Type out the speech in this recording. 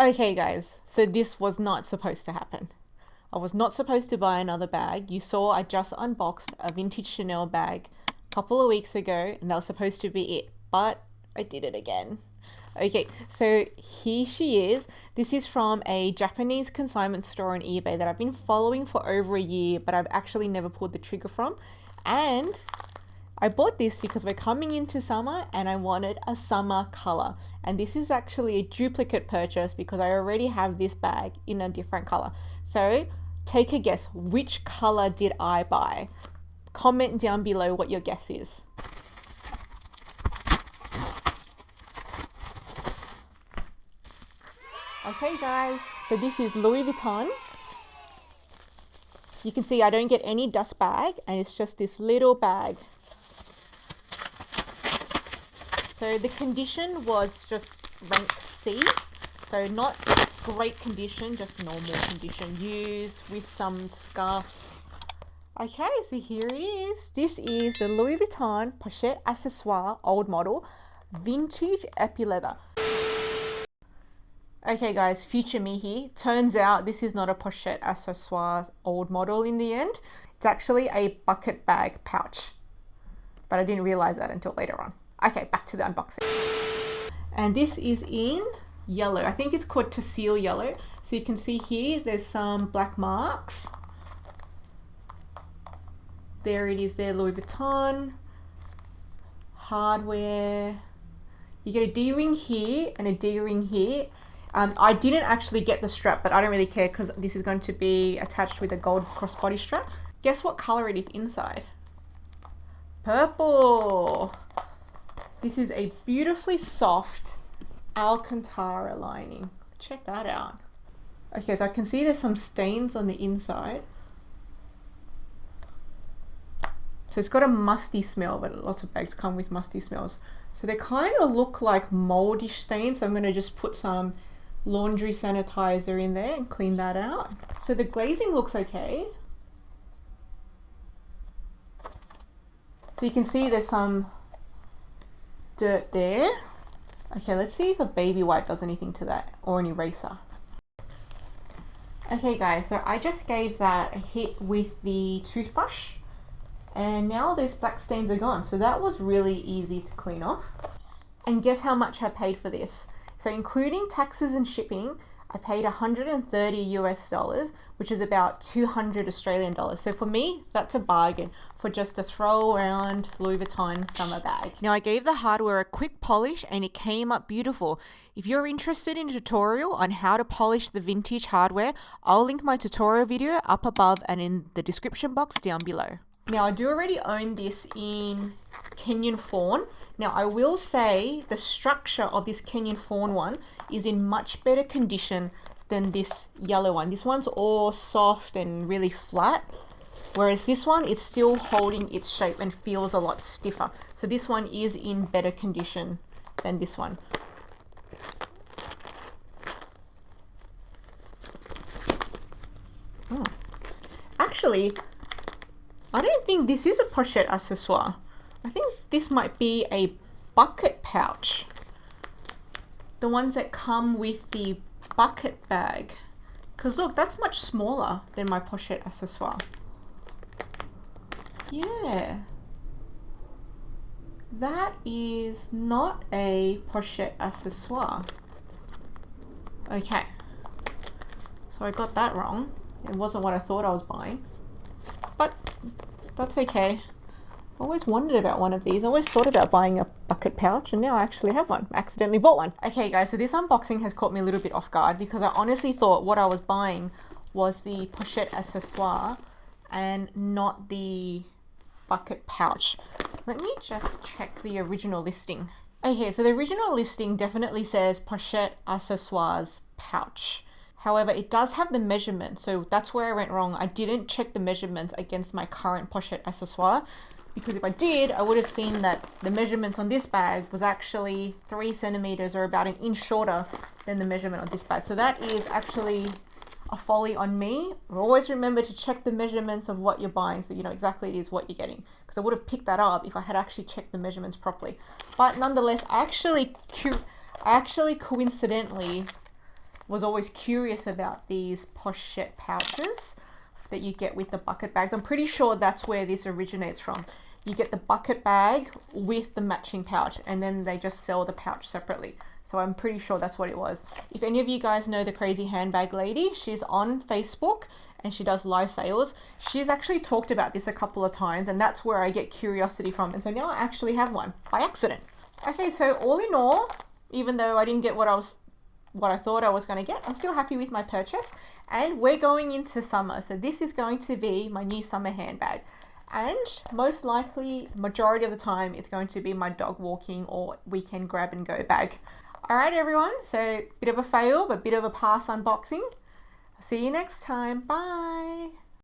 Okay guys, so this was not supposed to happen. I was not supposed to buy another bag. You saw I just unboxed a vintage Chanel bag a couple of weeks ago and that was supposed to be it, but I did it again. Okay, so here she is. This is from a Japanese consignment store on eBay that I've been following for over a year, but I've actually never pulled the trigger from. And I bought this because we're coming into summer and I wanted a summer color. And this is actually a duplicate purchase because I already have this bag in a different color. So take a guess, which color did I buy? Comment down below what your guess is. Okay guys, so this is Louis Vuitton. You can see I don't get any dust bag and it's just this little bag. So the condition was just rank C, so not great condition, just normal condition, used with some scuffs. Okay, so here it is. This is the Louis Vuitton Pochette Accessoires old model, vintage Epi leather. Okay guys, future me here. Turns out this is not a Pochette Accessoires old model in the end. It's actually a bucket bag pouch, but I didn't realize that until later on. Okay, back to the unboxing. And this is in yellow. I think it's called teal yellow. So you can see here, there's some black marks. There it is there, Louis Vuitton. Hardware. You get a D-ring here and a D-ring here. I didn't actually get the strap, but I don't really care because this is going to be attached with a gold crossbody strap. Guess what color it is inside? Purple. This is a beautifully soft Alcantara lining. Check that out. Okay, so I can see there's some stains on the inside. So it's got a musty smell, but lots of bags come with musty smells. So they kind of look like moldy stains. So I'm going to just put some laundry sanitizer in there and clean that out. So the glazing looks okay. So you can see there's some dirt there. Okay, let's see if a baby wipe does anything to that, or an eraser. Okay guys, so I just gave that a hit with the toothbrush and now those black stains are gone. So that was really easy to clean off. And guess how much I paid for this? So including taxes and shipping, I paid 130 US dollars, which is about 200 Australian dollars. So for me, that's a bargain for just a throw around Louis Vuitton summer bag. Now I gave the hardware a quick polish and it came up beautiful. If you're interested in a tutorial on how to polish the vintage hardware, I'll link my tutorial video up above and in the description box down below. Now I do already own this in Kenyan Fawn. Now I will say the structure of this Kenyan Fawn one is in much better condition than this yellow one. This one's all soft and really flat, whereas this one, it's still holding its shape and feels a lot stiffer. So this one is in better condition than this one. Actually, I don't think this is a pochette accessoire. I think this might be a bucket pouch. The ones that come with the bucket bag. Because look, that's much smaller than my pochette accessoire. Yeah. That is not a pochette accessoire. Okay. So I got that wrong. It wasn't what I thought I was buying. But that's okay. I always wondered about one of these. I always thought about buying a bucket pouch and now I actually have one. I accidentally bought one. Okay guys, so this unboxing has caught me a little bit off guard because I honestly thought what I was buying was the pochette accessoire and not the bucket pouch. Let me just check the original listing. Okay, so the original listing definitely says Pochette Accessoires pouch. However, it does have the measurement, so that's where I went wrong. I didn't check the measurements against my current pochette accessoire, because if I did, I would have seen that the measurements on this bag was actually 3 centimeters or about an inch shorter than the measurement on this bag. So that is actually a folly on me. Always remember to check the measurements of what you're buying so you know exactly it is what you're getting, because I would have picked that up if I had actually checked the measurements properly. But nonetheless, I actually coincidentally was always curious about these pochette pouches that you get with the bucket bags. I'm pretty sure that's where this originates from. You get the bucket bag with the matching pouch, and then they just sell the pouch separately. So I'm pretty sure that's what it was. If any of you guys know the Crazy Handbag Lady, she's on Facebook and she does live sales. She's actually talked about this a couple of times, and that's where I get curiosity from. And so now I actually have one by accident. Okay, so all in all, even though I didn't get what I thought I was going to get, I'm still happy with my purchase. And we're going into summer, so this is going to be my new summer handbag. And most likely, majority of the time, it's going to be my dog walking or weekend grab and go bag. All right, everyone, so bit of a fail, but bit of a pass unboxing. I'll see you next time. Bye.